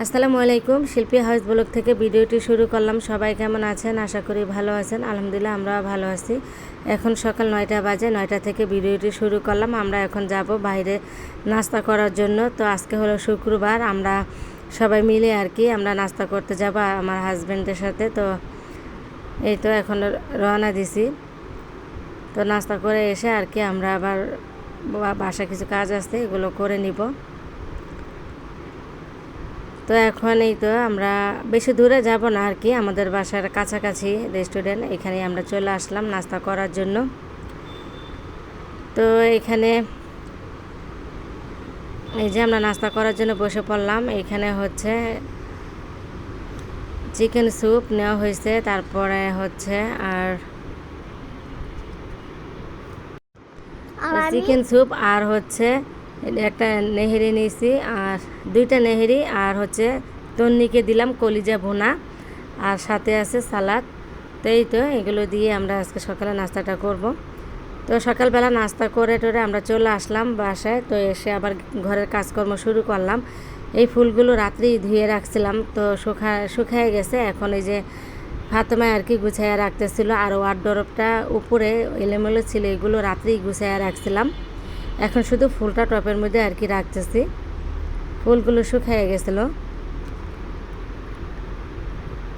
আসসালামু আলাইকুম। শিল্পী হাউস ব্লগ থেকে ভিডিওটি শুরু করলাম। সবাই কেমন আছেন? আশা করি ভালো আছেন। আলহামদুলিল্লাহ আমরাও ভালো আছি। এখন সকাল 9টা বাজে। 9টা থেকে ভিডিওটি শুরু করলাম। আমরা এখন যাব বাইরে নাস্তা করার জন্য। তো আজকে হলো শুক্রবার, আমরা সবাই মিলে আমরা নাস্তা করতে যাব আমার হাজব্যান্ডের সাথে। তো এই তো এখন রওনা দিছি। তো নাস্তা করে এসে আমরা আবার বাসায় কিছু কাজ আছে, এগুলো করে নিব। তো এখন এই তো আমরা বেশি দূরে যাব না আমাদের বাসার কাছাকাছি রেস্টুরেন্ট, এখানে আমরা চলে আসলাম নাস্তা করার জন্য। তো এখানে এই যে আমরা নাস্তা করার জন্য বসে পড়লাম। এখানে হচ্ছে চিকেন স্যুপ নেওয়া হয়েছে, তারপরে হচ্ছে আর চিকেন স্যুপ আর হচ্ছে একটা নেহেরি নিয়েছি, আর দুইটা নেহেরি, আর হচ্ছে তন্নিকে দিলাম কলিজা ভুনা, আর সাথে আছে সালাদ। তো এই তো এগুলো দিয়ে আমরা আজকে সকালে নাস্তাটা করব। তো সকালবেলা নাস্তা করে টোরে আমরা চলে আসলাম বাসায়। তো এসে আবার ঘরের কাজকর্ম শুরু করলাম। এই ফুলগুলো রাত্রেই ধুয়ে রাখছিলাম, তো শুকায় গেছে। এখন এই যে ফাতেমায় গুছাইয়া রাখতেছিল, আর ওয়ারড্রপটা উপরে এলোমেলো ছিল, এগুলো রাত্রেই গুছাইয়া রাখছিলাম। এখন শুধু ফুলটা টপের মধ্যে রাখতেছি। ফুলগুলো শুকিয়ে গেছিলো।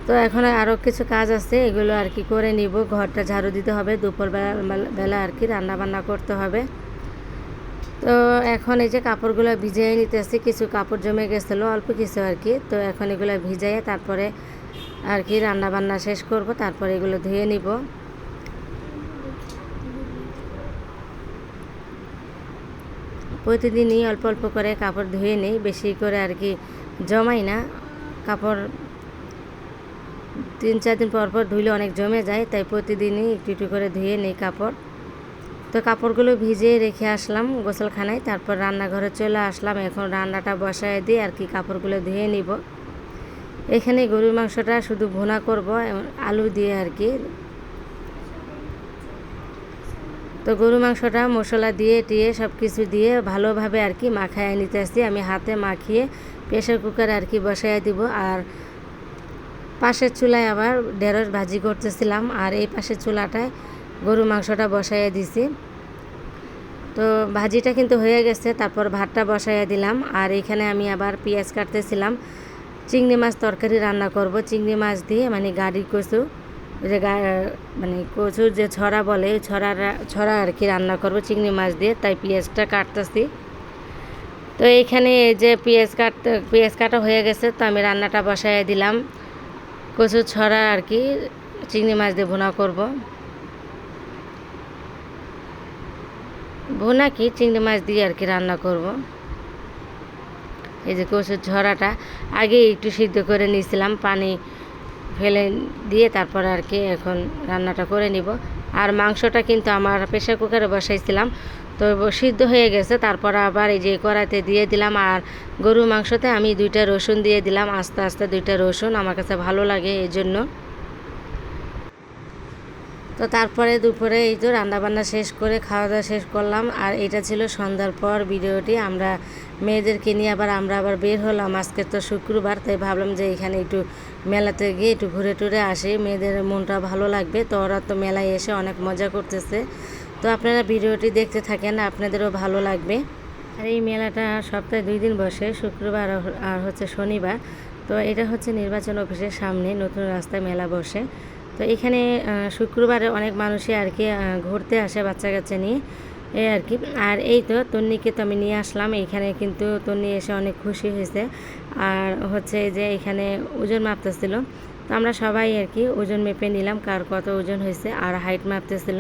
তো এখন আরও কিছু কাজ আছে, এগুলো করে নিব। ঘরটা ঝাড়ু দিতে হবে, দুপুরবেলা রান্না বান্না করতে হবে। তো এখন এই যে কাপড়গুলো ভিজিয়ে নিতেছি, কিছু কাপড় জমে গেছিলো, অল্প কিছু তো এখন এগুলো ভিজাইয়ে তারপরে রান্না বান্না শেষ করব, তারপরে এগুলো ধুয়ে নিব। প্রতিদিনই অল্প অল্প করে কাপড় ধুয়ে নিই, বেশি করে জমাই না। কাপড় 3-4 দিন পর পর ধুইলে অনেক জমে যায়, তাই প্রতিদিনই একটু একটু করে ধুয়ে নিই কাপড়। তো কাপড়গুলো ভিজিয়ে রেখে আসলাম গোসলখানায়, তারপর রান্নাঘরে চলে আসলাম। এখন রান্নাটা বসায় দিয়ে কাপড়গুলো ধুয়ে নিব। এখানে গরুর মাংসটা শুধু ভুনা করব আলু দিয়ে তো গরু মাংসটা মশলা দিয়ে সব কিছু দিয়ে ভালোভাবে মাখায় নিতে আসছি। আমি হাতে মাখিয়ে প্রেশার কুকারে বসায় দিব। আর পাশের চুলায় আবার ঢেঁড়স ভাজি করতেছিলাম, আর এই পাশের চুলাটায় গরু মাংসটা বসাইয়া দিছি। তো ভাজিটা কিন্তু হয়ে গেছে, তারপর ভাতটা বসাইয়া দিলাম। আর এখানে আমি আবার পেঁয়াজ কাটতেছিলাম। চিংড়ি মাছ তরকারি রান্না করব, চিংড়ি মাছ দিয়ে গাড়ি কচু, যে কচুর যে ছড়া বলে, ওই ছড়া রান্না করব চিংড়ি মাছ দিয়ে, তাই পেঁয়াজটা কাটতেছি। তো এইখানে এই যে পেঁয়াজ কাটা হয়ে গেছে, তো আমি রান্নাটা বসাইয়া দিলাম। কচুর ছড়া চিংড়ি মাছ দিয়ে ভুনা করব। ভুনা চিংড়ি মাছ দিয়ে রান্না করব। এই যে কচুর ঝরাটা আগে একটু সিদ্ধ করে নিয়েছিলাম, পানি ফেলে দিয়ে তারপর এখন রান্নাটা করে নিব। আর মাংসটা কিন্তু আমার প্রেশার কুকারে বসাইছিলাম, তো সিদ্ধ হয়ে গেছে। তারপর আবার এই যে কড়াইতে দিয়ে দিলাম। আর গরু মাংসতে আমি 2টা রসুন দিয়ে দিলাম, আস্তে আস্তে 2টা রসুন, আমার কাছে ভালো লাগে এই জন্য। তো তারপরে দুপুরে এই তো রান্নাবান্না শেষ করে খাওয়া দাওয়া শেষ করলাম। আর এটা ছিল সন্ধ্যার পর ভিডিওটি। আমরা মেয়েদেরকে নিয়ে আমরা আবার বের হলাম। আজকে তো শুক্রবার, তাই ভাবলাম যে এখানে একটু মেলাতে গিয়ে একটু ঘুরে টুরে আসি, মেয়েদের মনটা ভালো লাগবে। তো ওরা তো মেলায় এসে অনেক মজা করতেছে। তো আপনারা ভিডিওটি দেখতে থাকেন, আপনাদেরও ভালো লাগবে। আর এই মেলাটা সপ্তাহে 2 দিন বসে, শুক্রবার আর হচ্ছে শনিবার। তো এটা হচ্ছে নির্বাচন অফিসের সামনে নতুন রাস্তায় মেলা বসে। তো এখানে শুক্রবারে অনেক মানুষই ঘুরতে আসে বাচ্চা কাচ্চা নিয়ে, এই আর এই তো তন্নিকে তো আমি নিয়ে আসলাম। এইখানে কিন্তু তন্নি এসে অনেক খুশি হয়েছে। আর হচ্ছে যে এখানে ওজন মাপতেছিল, তো আমরা সবাই ওজন মেপে নিলাম, কার কত ওজন হয়েছে, আর হাইট মাপতেছিল।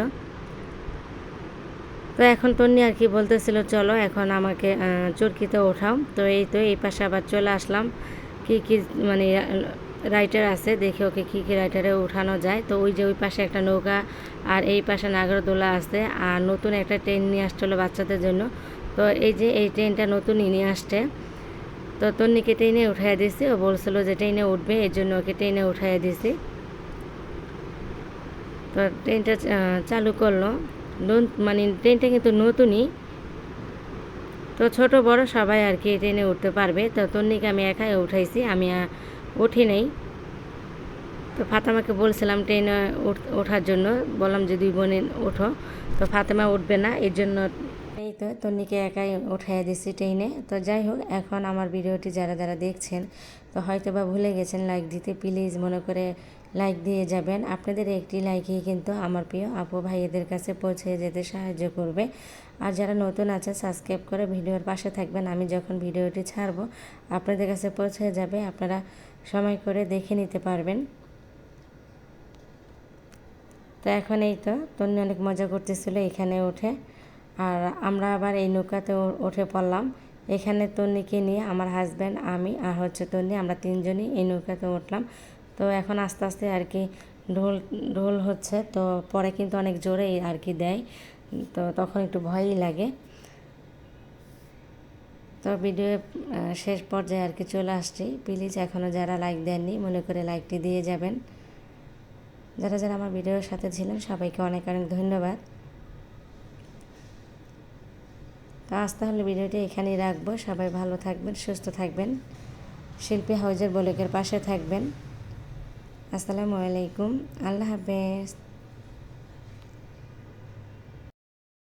তো এখন তন্নি বলতেছিল চলো এখন আমাকে চরকিতে ওঠাও। তো এই তো এই পাশে আবার চলে আসলাম। কি রাইটার আছে, দেখে ওকে কী রাইটারে উঠানো যায়। তো ওই যে ওই পাশে একটা নৌকা, আর এই পাশে নাগরদোলা আছে। আর নতুন একটা ট্রেন নিয়ে আসছিলো বাচ্চাদের জন্য। তো এই যে এই ট্রেনটা নতুনই নিয়ে আসছে। তো তন্নিকে ট্রেনে উঠাইয়া দিয়েছি, ও বলছিল যে ট্রেনে উঠবে, এই জন্য ওকে ট্রেনে উঠাইয়া দিয়েছি। তো ট্রেনটা চালু করলো, ট্রেনটা কিন্তু নতুনই। তো তো ছোট বড় সবাই আর কি ট্রেনে উঠতে পারবে। তো তন্নিকে আমি একাই উঠাইছি, আমি উঠি নেই। তো ফাতেমাকে বলছিলাম ট্রেনে ওঠার জন্য, বললাম যে 2 বোনে ওঠো, তো ফাতেমা উঠবে না, এর জন্য এই তো তন্নিকে একাই উঠাইয়া দিছি ট্রেনে। তো যাই হোক, এখন আমার ভিডিওটি যারা যারা দেখছেন তো হয়তো বা ভুলে গেছেন লাইক দিতে, প্লিজ মনে করে লাইক দিয়ে যাবেন। আপনাদের একটি লাইকই কিন্তু আমার প্রিয় আপু ভাইয়েদের কাছে পৌঁছে যেতে সাহায্য করবে। আর যারা নতুন আছে সাবস্ক্রাইব করে ভিডিওর পাশে থাকবেন, আমি যখন ভিডিওটি ছাড়বো আপনাদের কাছে পৌঁছে যাবে, আপনারা সময় করে দেখে নিতে পারবেন। তো এখন এই তো তন্নি অনেক মজা করতেছিল এখানে উঠে, আর আমরা আবার এই নৌকাতে উঠে পড়লাম। এখানে তন্নিকে নিয়ে আমার হাজব্যান্ড, আমি আর হচ্ছে তন্নি, আমরা 3 জনই এই নৌকাতে উঠলাম। তো এখন আস্তে আস্তে আর কি ঢোল ঢোল হচ্ছে, তো পরে কিন্তু অনেক জোরেই আর কি দেয়, তো তখন একটু ভয়ই লাগে। তো ভিডিও শেষ পর্যায়ে আর কি চলে আসছি। প্লিজ এখনও যারা লাইক দেননি মনে করে লাইকটি দিয়ে যাবেন। যারা যারা আমার ভিডিওর সাথে ছিলেন সবাইকে অনেক অনেক ধন্যবাদ। তো আজ তাহলে ভিডিওটি এখানেই রাখবো। সবাই ভালো থাকবেন, সুস্থ থাকবেন, শিল্পী হাউজের ব্লগের পাশে থাকবেন। আসসালামু আলাইকুম, আল্লাহ হাফেজ।